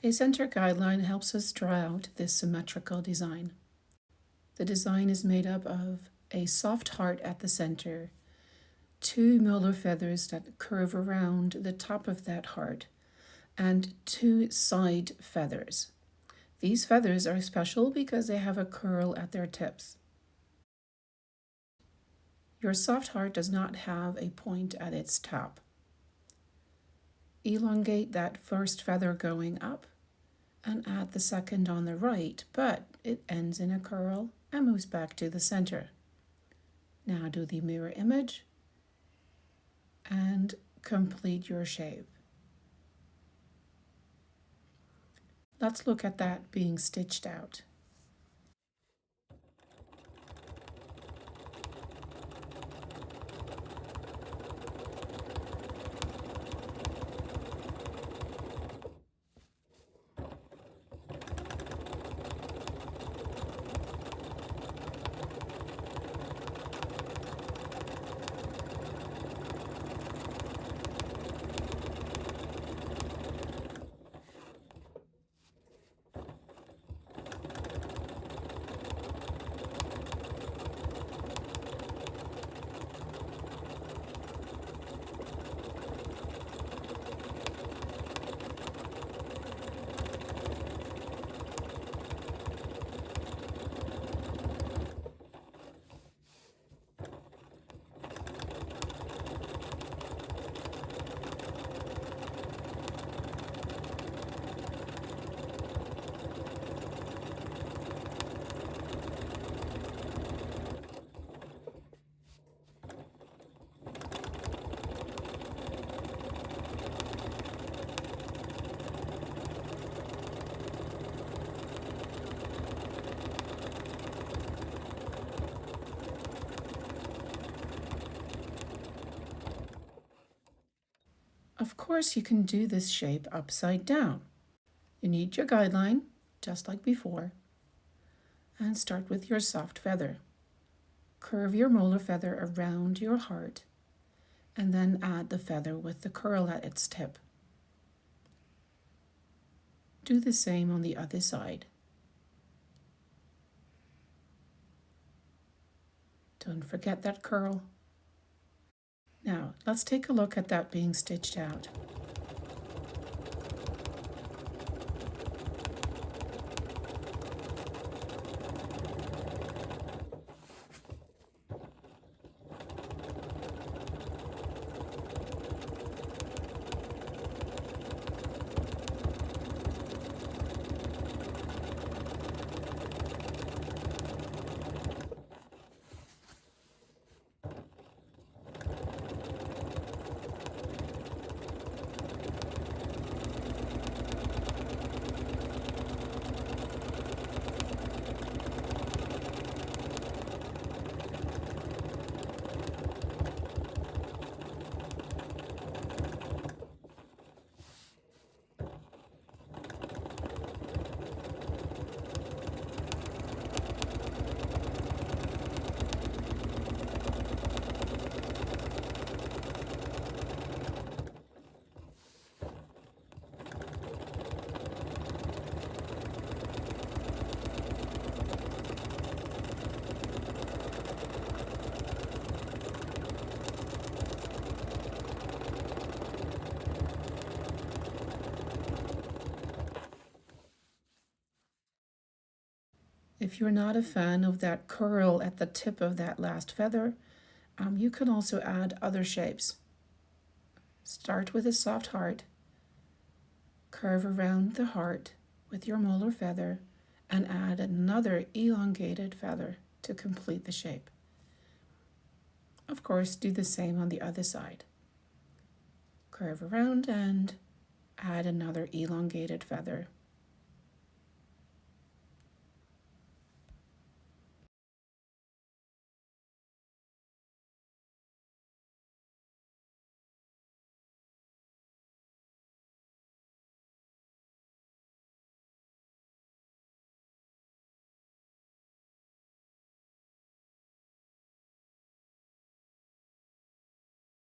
A center guideline helps us draw out this symmetrical design. The design is made up of a soft heart at the center, 2 molar feathers that curve around the top of that heart, and 2 side feathers. These feathers are special because they have a curl at their tips. Your soft heart does not have a point at its top. Elongate that first feather going up and add the second on the right, but it ends in a curl and moves back to the center. Now do the mirror image and complete your shape. Let's look at that being stitched out. Of course, you can do this shape upside down. You need your guideline, just like before, and start with your soft feather. Curve your molar feather around your heart, and then add the feather with the curl at its tip. Do the same on the other side. Don't forget that curl. Now, let's take a look at that being stitched out. If you're not a fan of that curl at the tip of that last feather, you can also add other shapes. Start with a soft heart, curve around the heart with your molar feather, and add another elongated feather to complete the shape. Of course, do the same on the other side. Curve around and add another elongated feather